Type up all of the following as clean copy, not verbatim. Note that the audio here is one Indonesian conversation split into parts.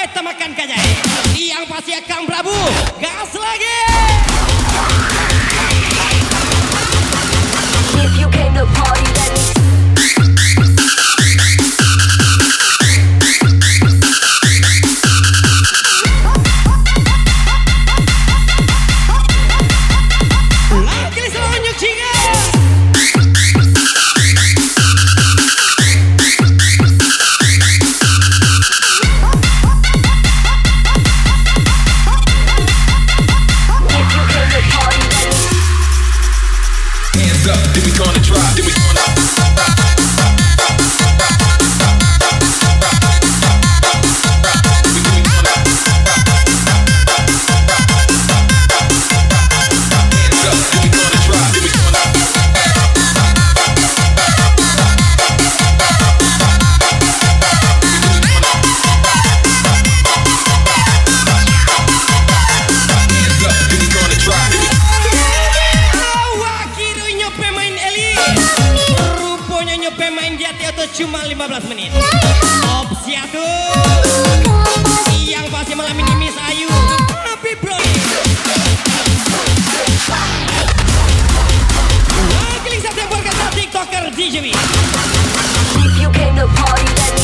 beta makan kajai. Yang pasti Kang Prabu, gas lagi. If you came to party, then lagi selonjok singa. Then we gonna drop, then we gonna cuma 15 menit. Opsi aduh. Yang pasti malam ini Miss Ayu. Tapi bro. Wakiling satu yang berkata TikToker DJB. if you came to party, then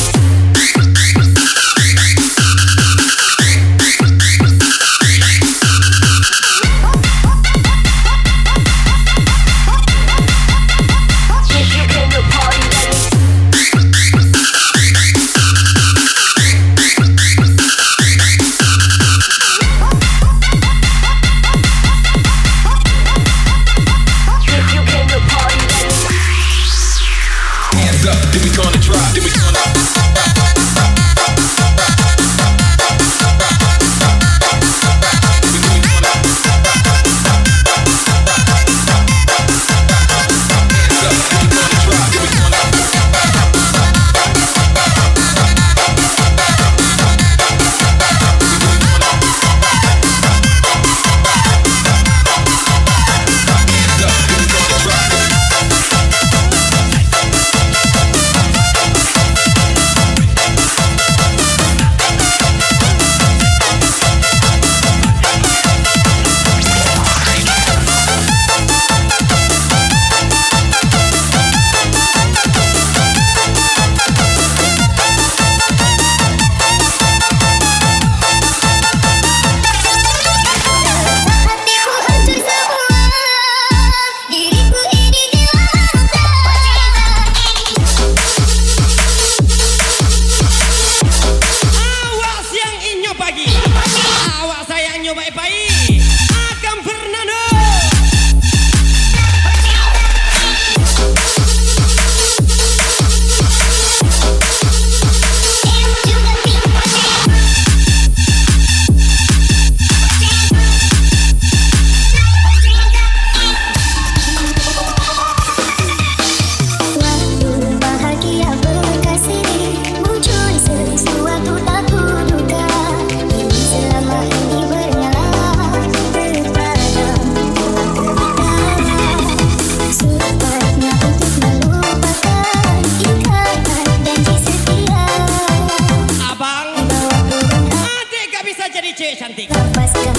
cantik.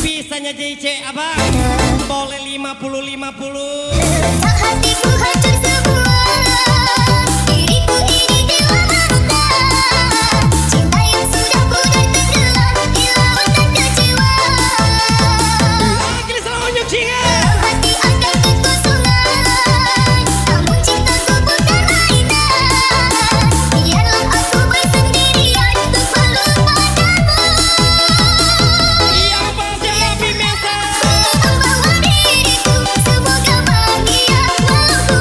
Bisanya JC abang. Boleh 50-50. Hatiku hancur semua. Diriku ini dewa maruta. Cinta yang sudah pudar tenggelam di lautan kecewa. Lagi selonjok singa. Hati akan kekosongan. Namun cintaku bukan mainan. Biarlah aku bersendirian untuk melupakanmu. Yang pasti Nabi Mesa. Membawa diriku, semoga bahagia mau ku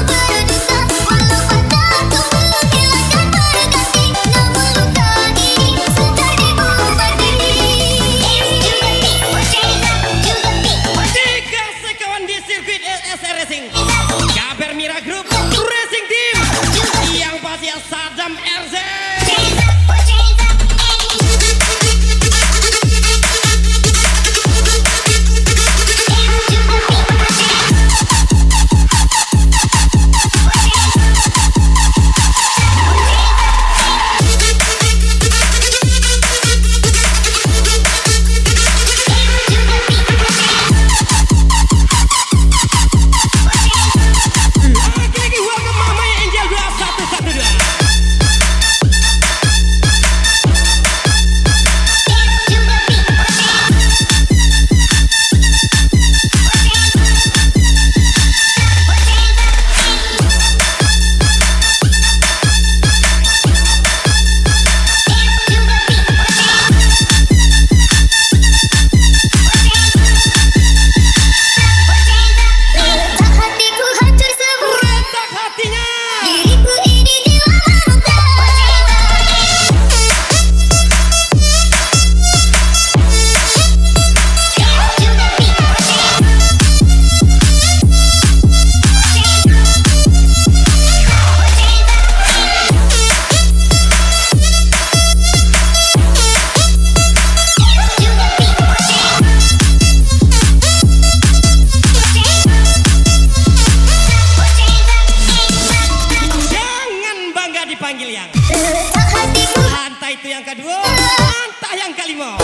Asimo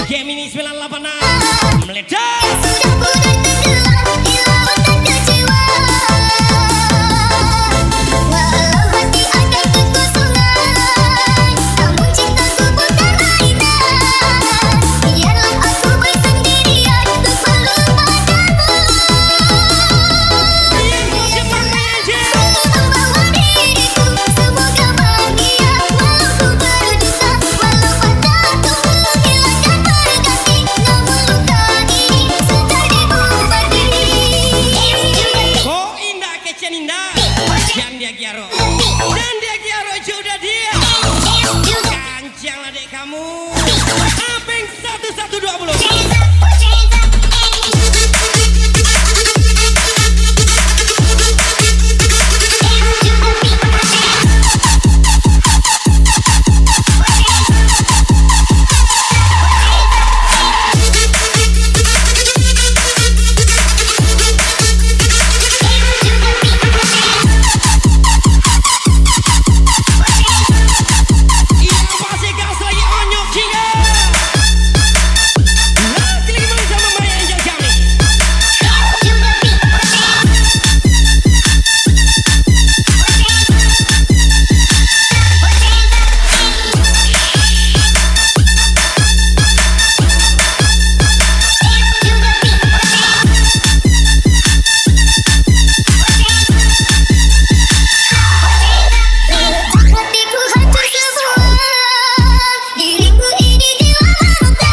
Gemini 986 meledak. Sudah pudar tenggelam di lautan kecewa. Walau hati ada kekosongan, namun cintaku bukan mainan. Biarlah aku bersendirian untuk melupakanmu. Yang pasti Mama Angel. Membawa diriku, semoga bahagia. Walau ku berduka, walau patah tubuh hilangkan berganti, namun luka ini sudah diobati. Kok indah kecian indah. Dan dia Giaro. Dan dia Giaro sudah dia. Kancang adik kamu. Apeng 1120. Yang pasti gas lagi onyok hingga. Lagi lagi sama Maya Angel Jami. Hatiku hancur semua, diriku ini dilanda luka.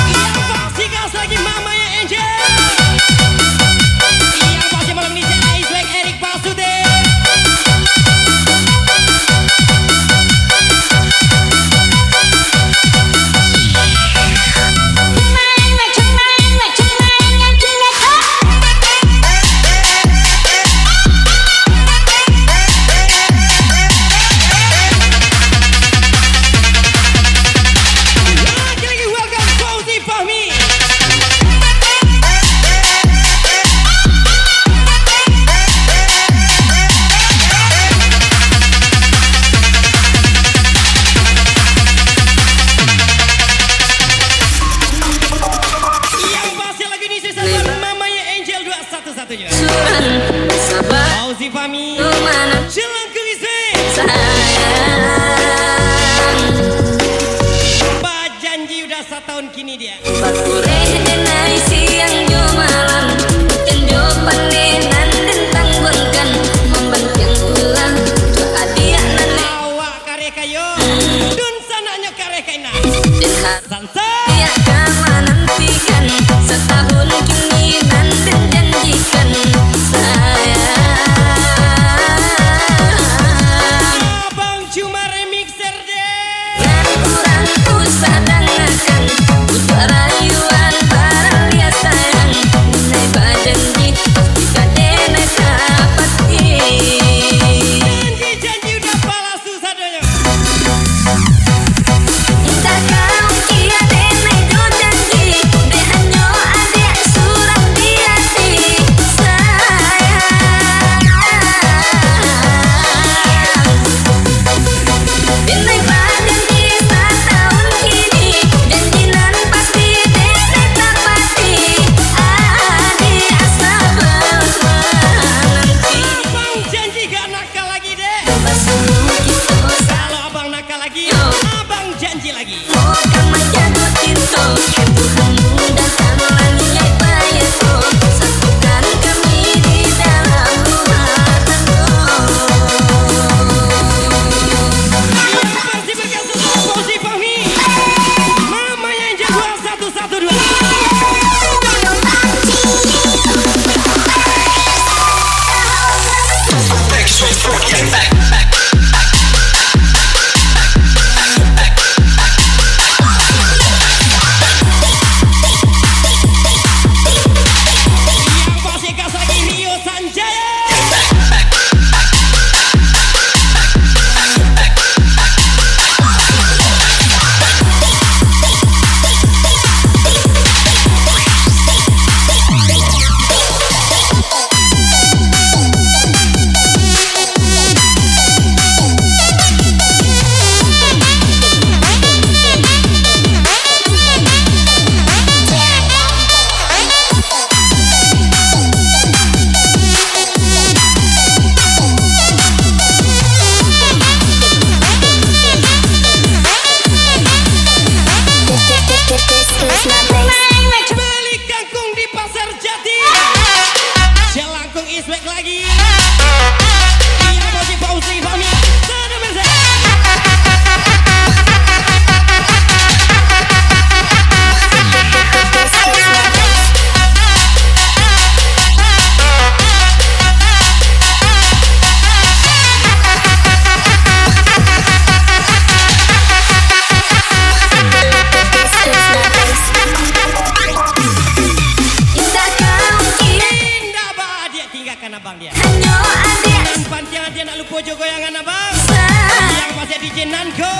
Yang pasti gas lagi Mama Angel. Yang pasti malam ini saya Iswek Erik Pasude. Lagi lagi welcome Fauzi Fahmi. Yang pasti lagi ini sisa buat Mamanya Angel 211 juga. Fauzi Fahmi. Jelangkung Iswek. Pak janji udah 1 tahun kini dia. Awak karya kayo. Dun sananya karya kaina. Sansa. Setahun kini nanti janjikan sayang. Yang pasti gas lagi Rio Sanjaya. Beli kangkung di Pasar Jati. Jelangkung iswek lagi. Yang pasti Fauzi Fahmi. Indah bah dia tinggalkan abang dia. Dan panjang dia nak lupa juga goyangan abang. Yang pasti DJ Nanko.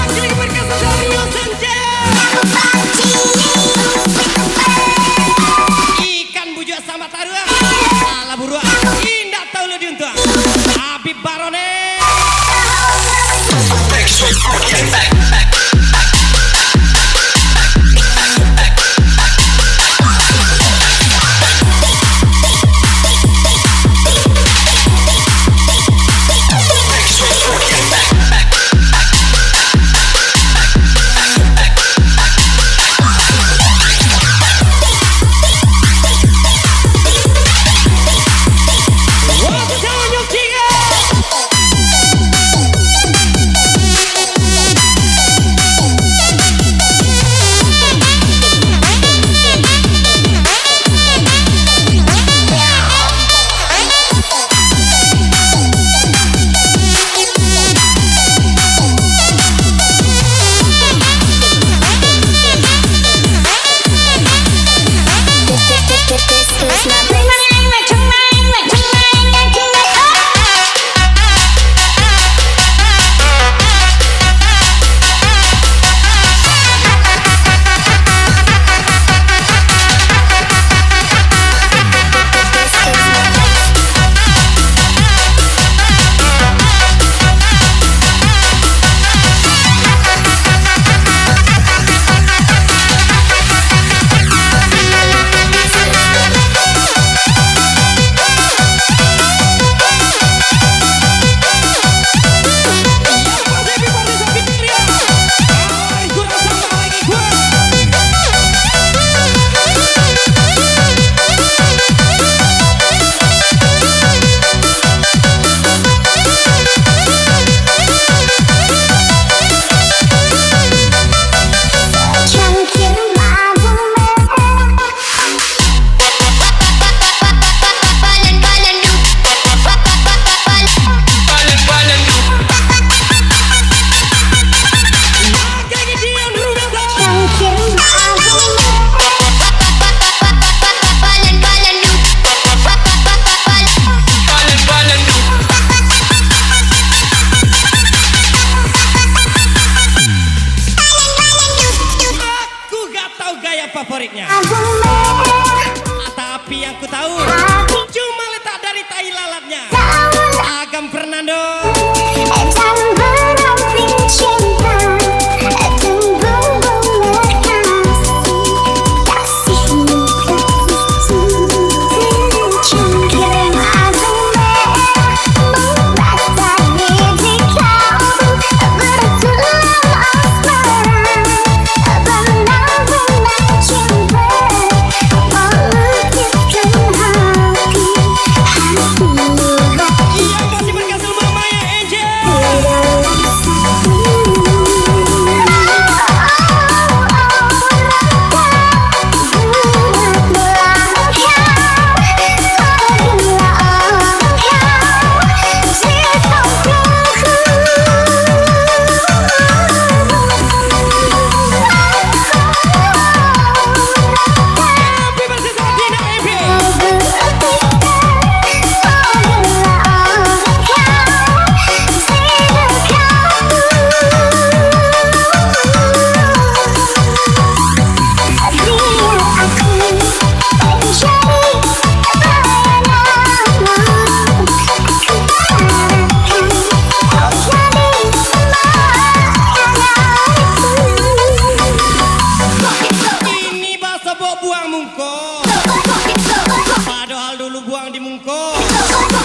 Kini berkas dari Rio Sanjaya. Ikan bujuk sama taruh. Salah buruan. Indah tahu lu diuntung. Habib Barone. Waktu jalan yuk tiga.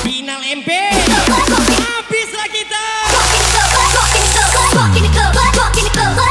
Final MP. Habislah kita. Walk in the club, walk in the club.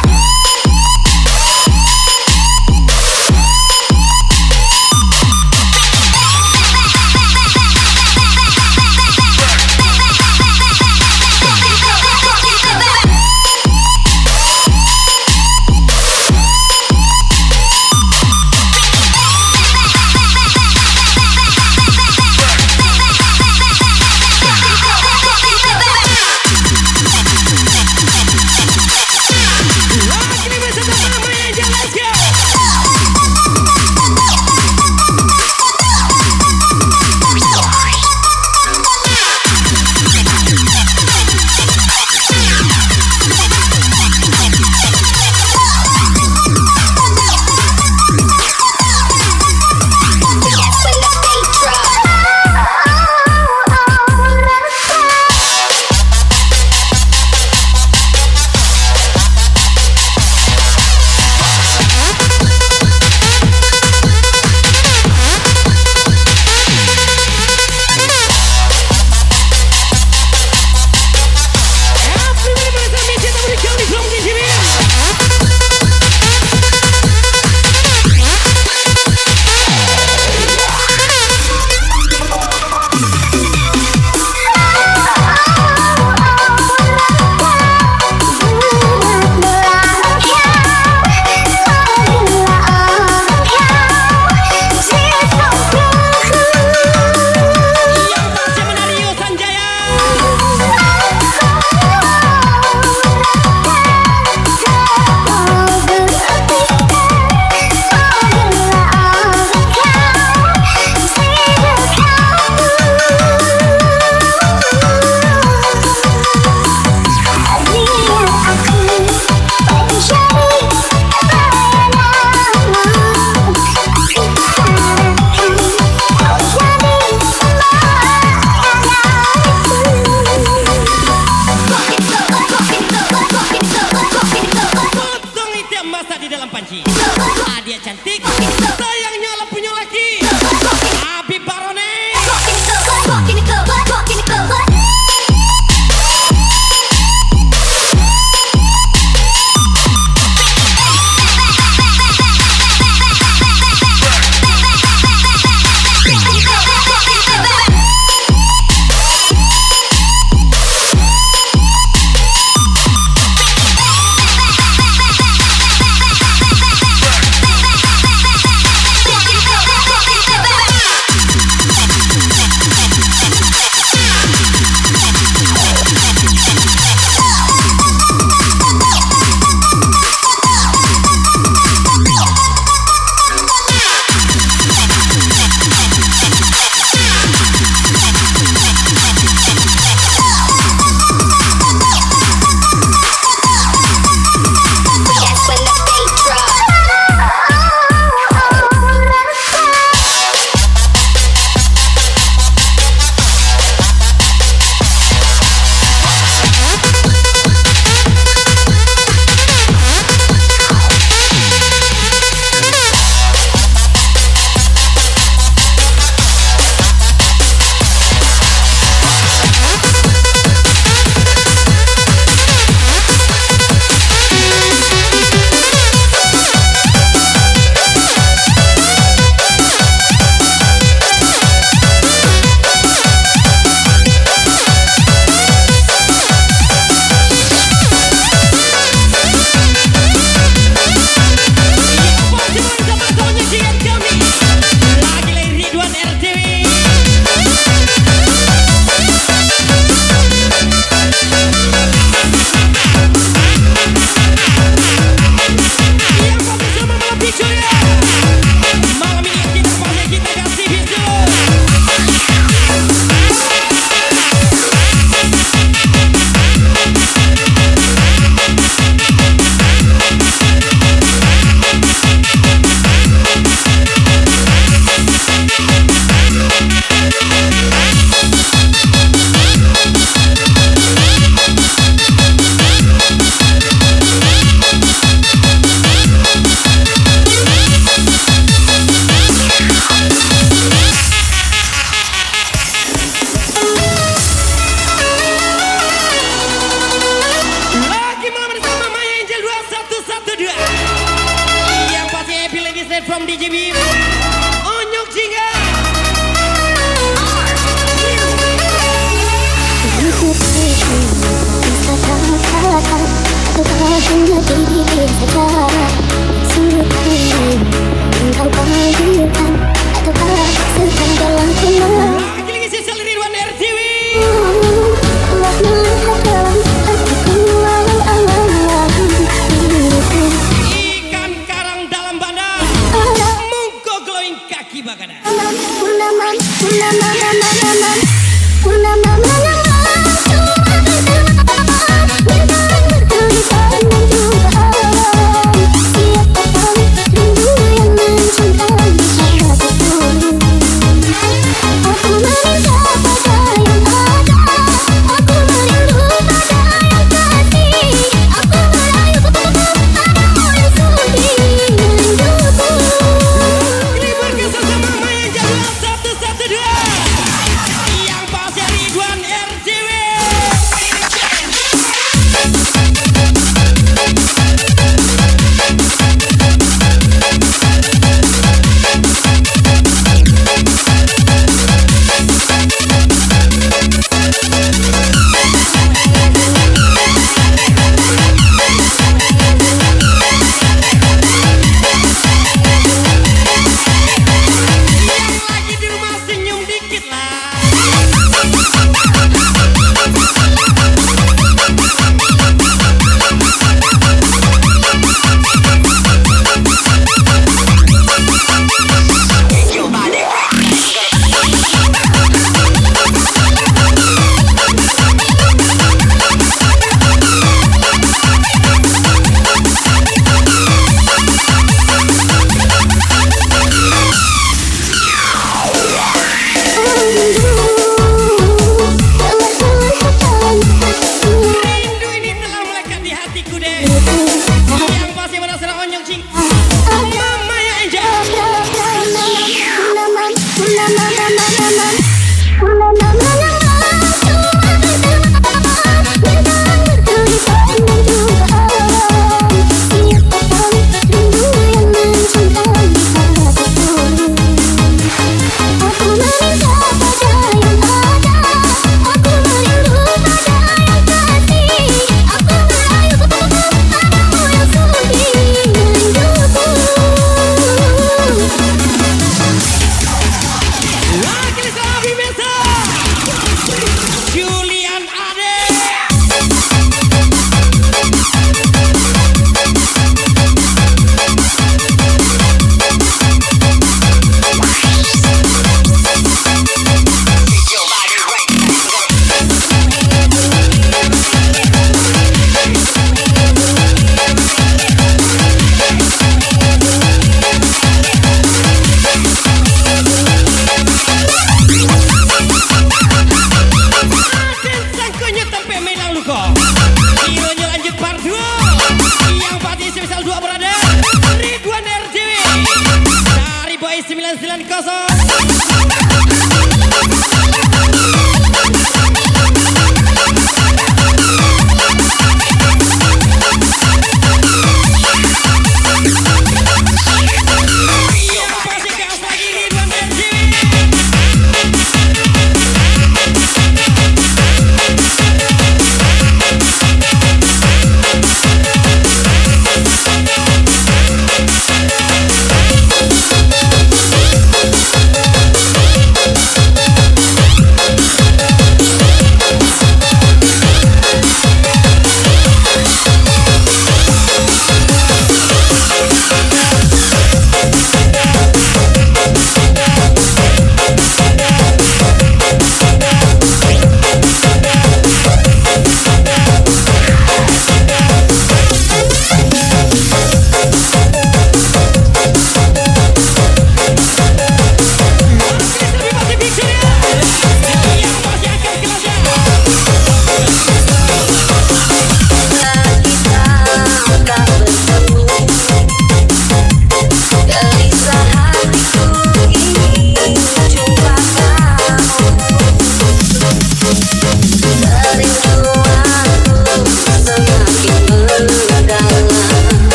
RJB Onyok Jingga. Bisa katakan ataukah hanya diri saja sungguh engkau panggilkan ataukah sedang dalam kenal. Lagi sesal Ridwan RJB. Telah melihat dalam hatiku alam-alam diriku. Ikan karang dalam bandar. Mungko glowing kaki bagada. Purnama, purnama,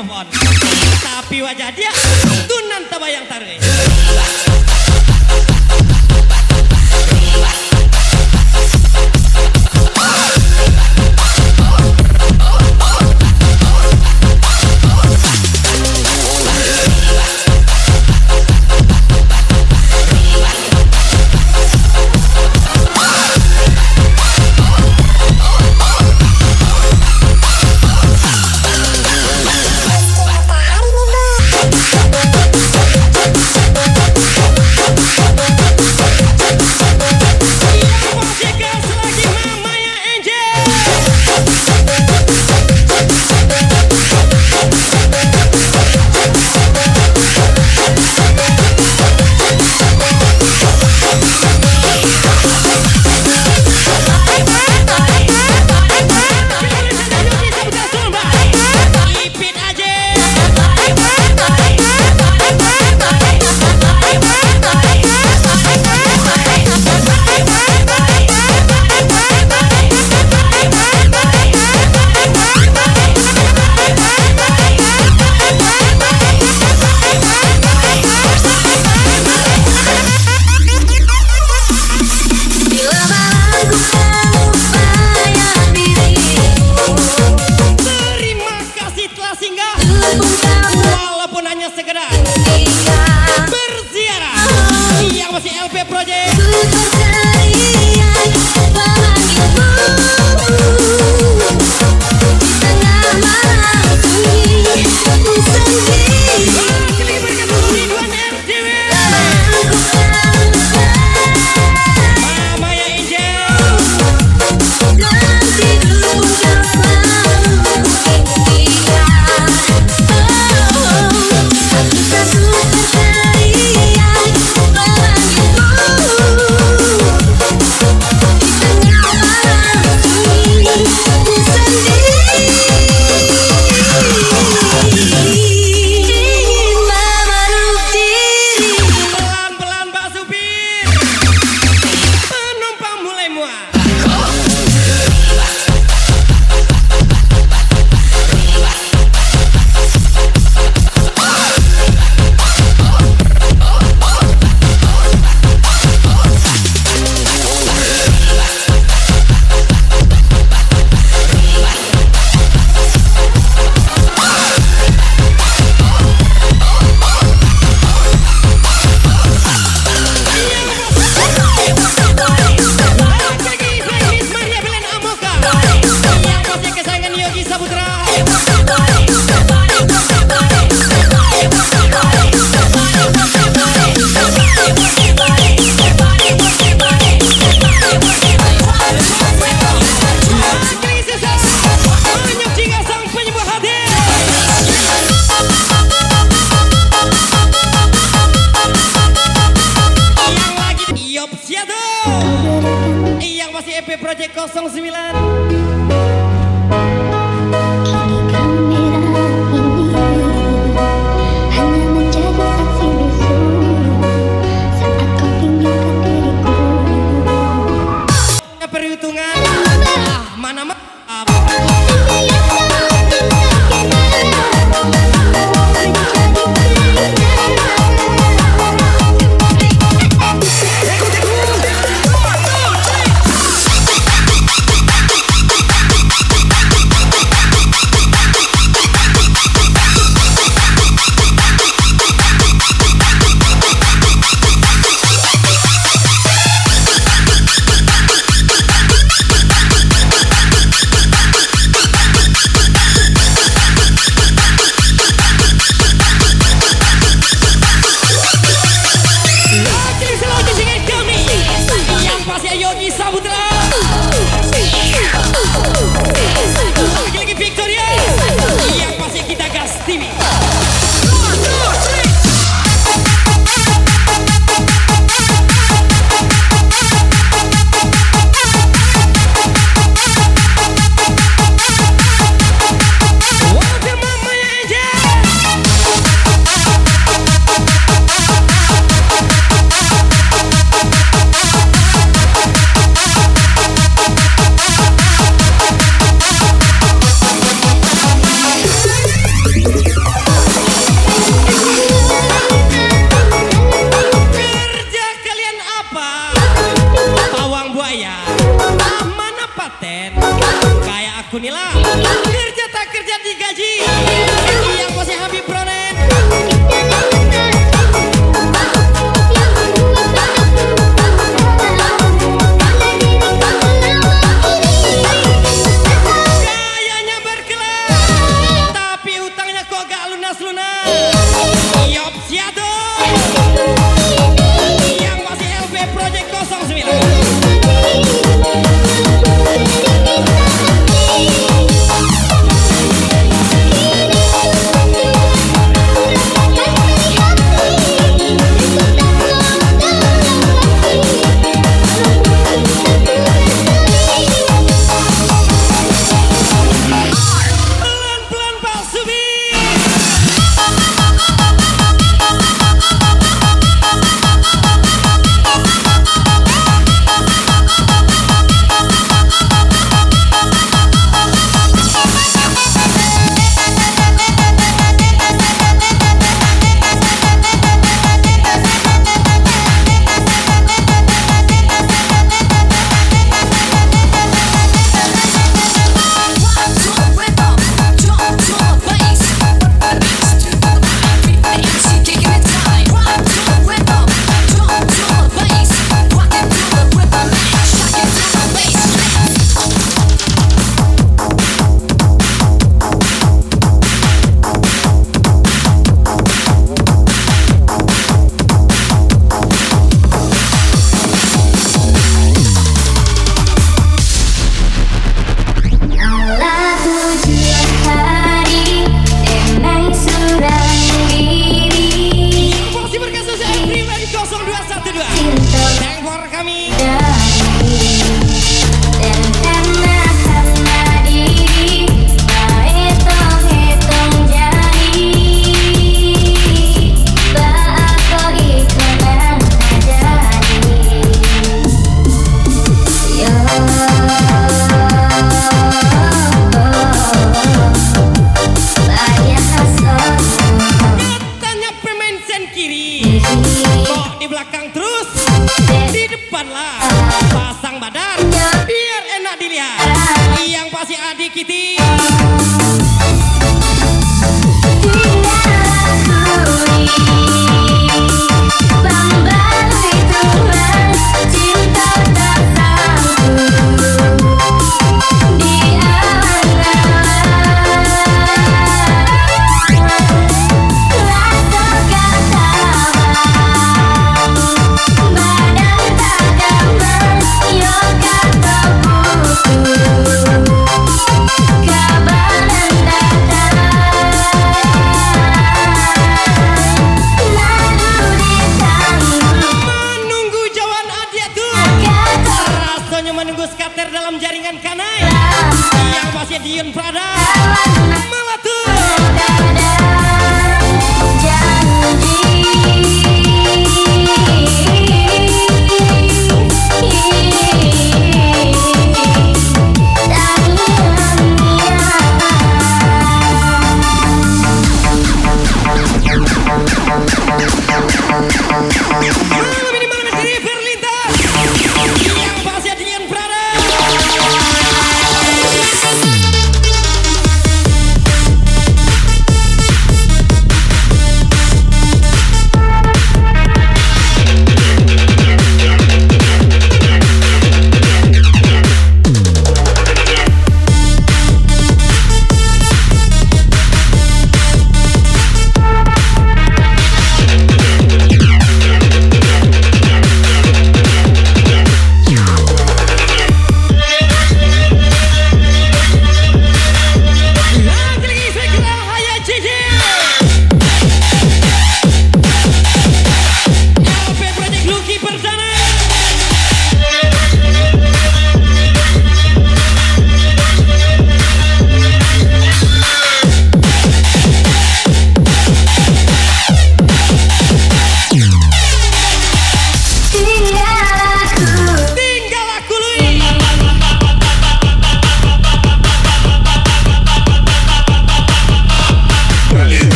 move on. Tapi wajah dia tunan tabayang taruh. Walaupun hanya sekedar berziarah, yang masih LP Project. Yang masih EP Project 09. Perhitungan mana maaf. Bos Luna, Yop Siado, yang masih LP Project 09. Pelan-pelan Pak Subi. Allah tujuh hari dengan surang diri Masih berkasus pribadi 0212. Thank for kami. dari dan karena diri hitung-hitung jari tak aku ikhlas jadi yo Tanya pemain sen kiri. Kok di belakang terus? Di depan lah. Pasang badan biar enak dilihat. Yang pasti adik Kitty. Kabar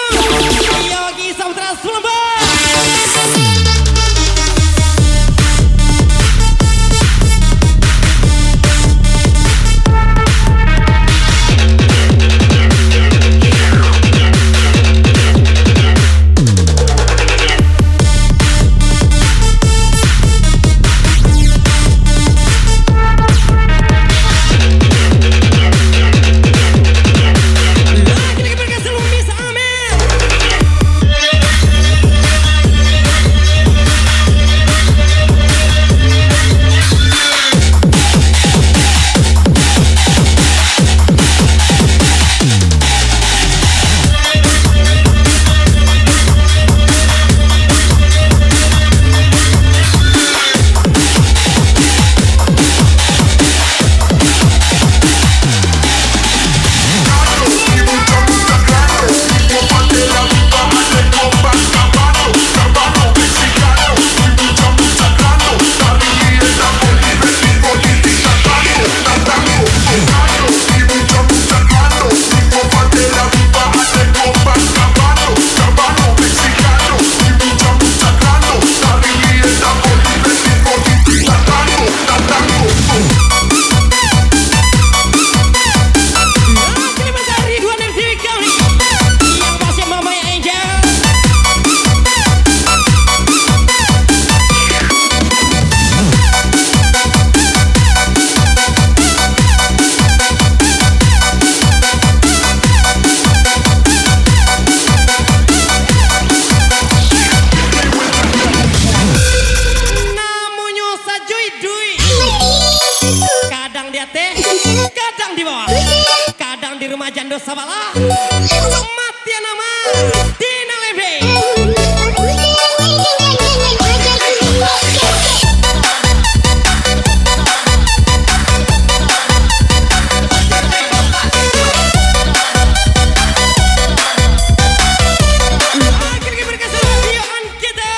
Yogi Saputra Sulembah. Lagi berkasih Lumis Amel. Lagi besar Ridwan RJW kali yang masih Mama Angel. Namunnya sajuy dui. Kadang dia teh, kadang di bawah, kadang di rumah jando sabala. Mati nama Dina Lebe. Lagi berkasih radioan kita.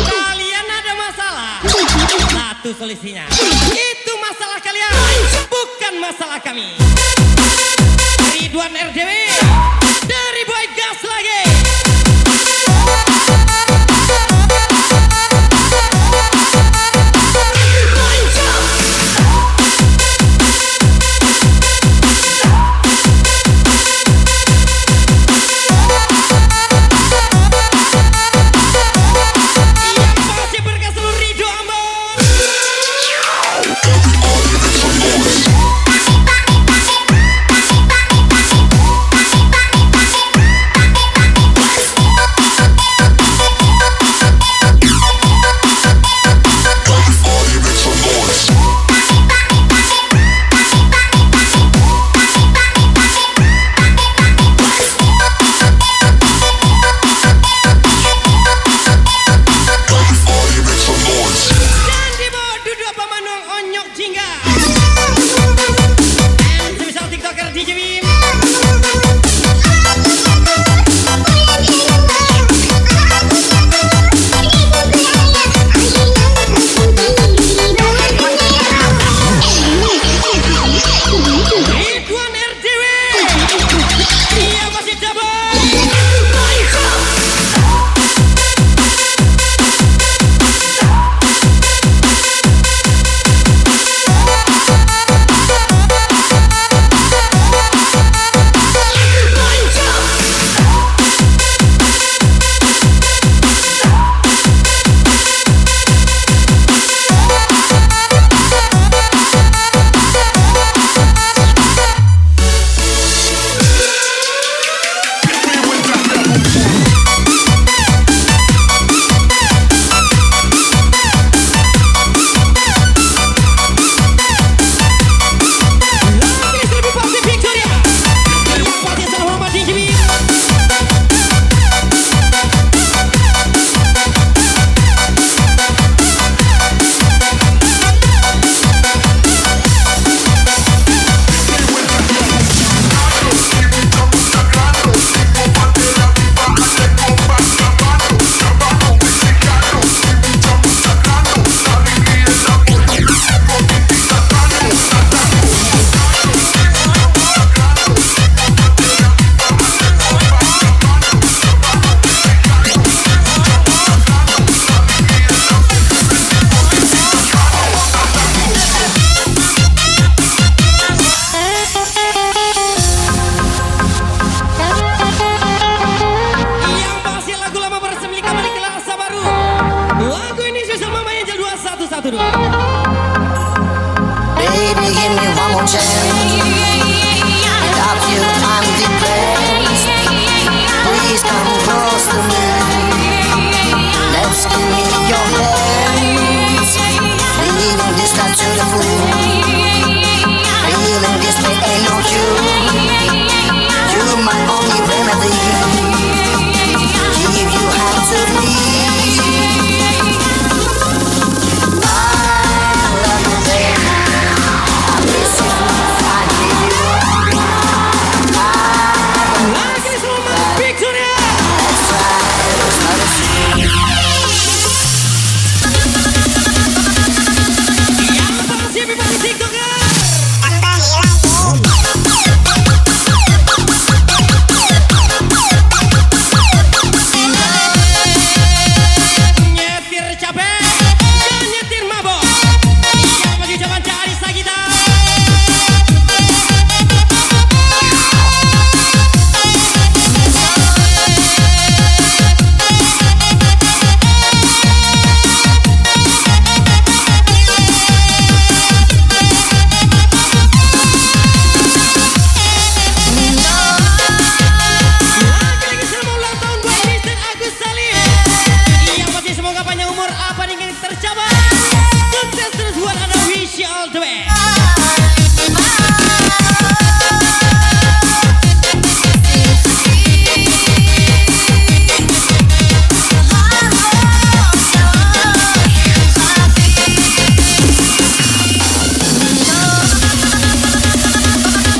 Kalian ada masalah? Satu solusinya. Itu masalah kalian, bukan masalah kami. Ridwan RJW dari Boy Gas lagi. Yang masih berkasih Ridho Ambon. 1, 2. Baby, give me one more chance. Without you, I'm depressed. Please come close to me. Let's give me your hands. Leaving this night to the fool. Feeling this way ain't no cure. You're my only remedy. Give you hand to me. Lagi semua picture-nya. Yang pasti everybody TikToker. Nyetir capek, jangan nyetir mabok. Yang pasti jangan cari sakita. Lagi-lagi selamat ulang tahun buat Mr. Agus Salim. Yang pasti semoga panjang umur apa yang tercapai. Sukses terus buat Anda, wish you all the best.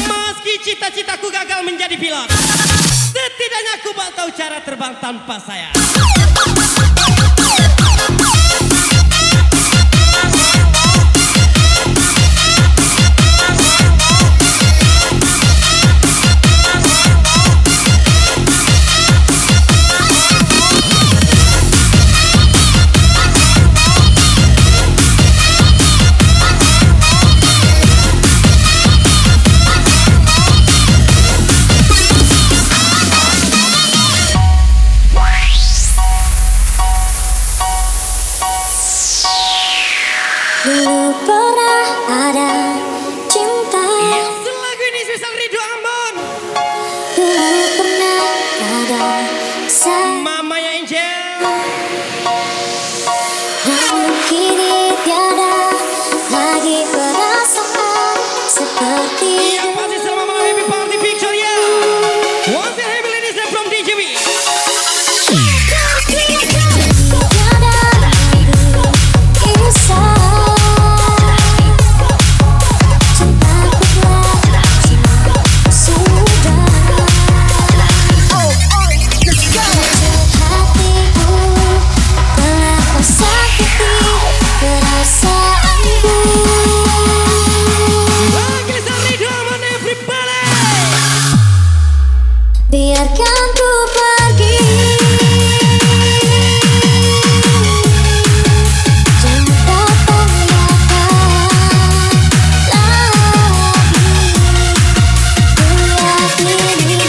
Meski cita-citaku gagal menjadi pilot, setidaknya aku bakal tahu cara terbang tanpa saya. Dulu pernah ada cinta. Yes, lagu ini spesial Ridho Ambon, Dulu pernah ada sayang. Mamanya Angel. Namun kini tiada lagi perasaan seperti Yang pasti selamat malam happy party picture ya. Once and happy ladies and from DJB. tiada lagi kisah. Cintaku telah sudah. Hatiku telah kau sakiti perasaanku. Lagi spesial Ridho Ambon everybody. Biarkan ku pergi. Jangan datang lagi. Biar dirinya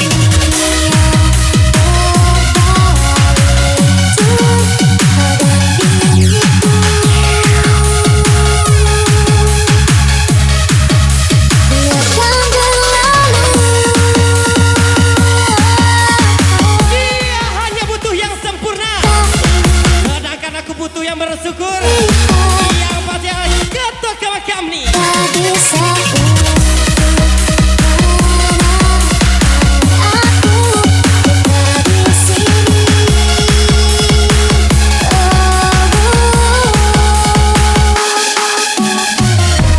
biarkan berlalu. Dia hanya butuh yang sempurna, sedangkan aku butuh yang bersyukur. Yang pasti ketok ke makam nih. Tak bisa aku tetap di sini.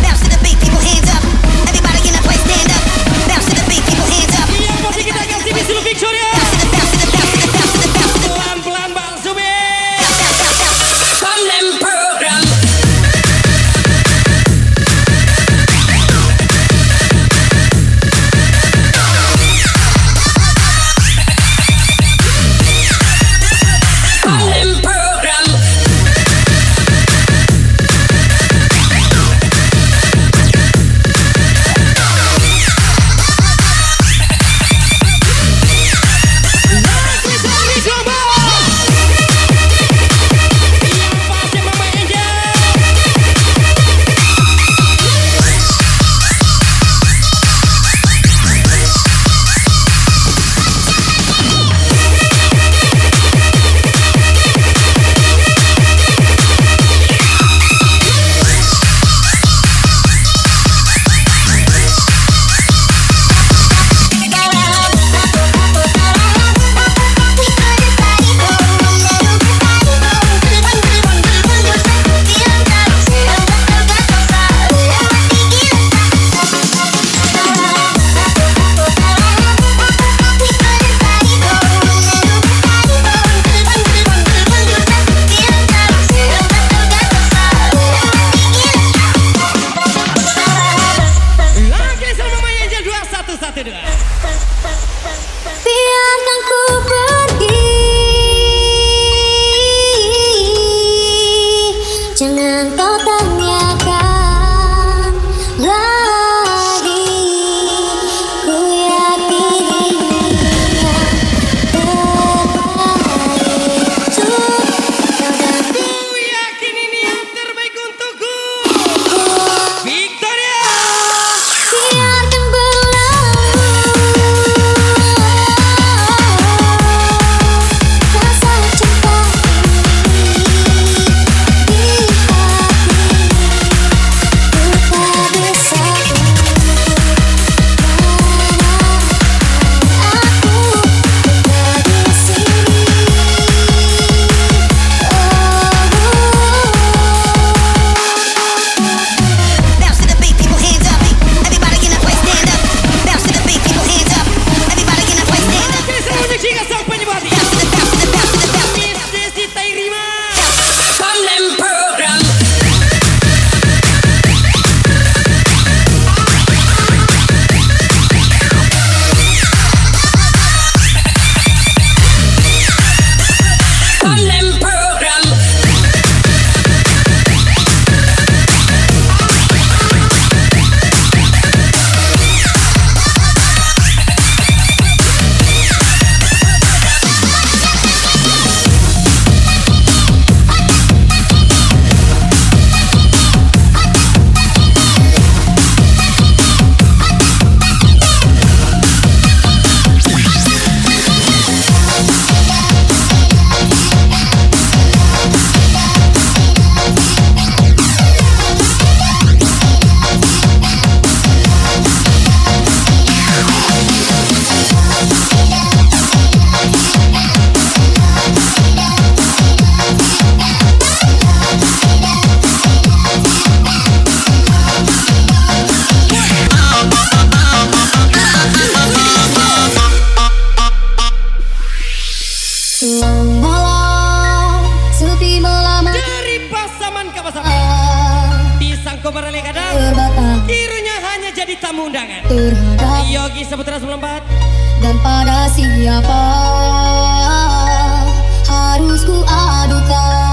Bounce to the beat, people hands up. Everybody in the place stand up. Bounce to the beat, people hands up. Yang pasti kita kasih visual picture ya. Bounce to the bounce to the bounce to the bounce to the bounce to the Pelan-pelan Bang Zubir. bounce, bounce, bounce. Come them program Jangan kau tanyakan lagi, ku yakin yang terbaik untuk kau dan Ku yakin ini yang terbaik untukku. Victoria. biarkan berlalu rasa cinta ini di hati. Ku tak bisa aku di sini. Bounce to the beat, people hands up. Everybody in the place stand up. Bounce to the beat, people hands up. Everybody in the place stand up. Bisa musik singa sang penyebati. Bounce to the bounce to the bounce to the bounce. Miss Desi Tairima. Malam sepi melama Dari pasaman ke pasaman. Pisang kobarale kadang. terbatas Kirunya hanya jadi tamu undangan. terhadap Yogi Saputra 94. dan pada siapa harus ku adukan.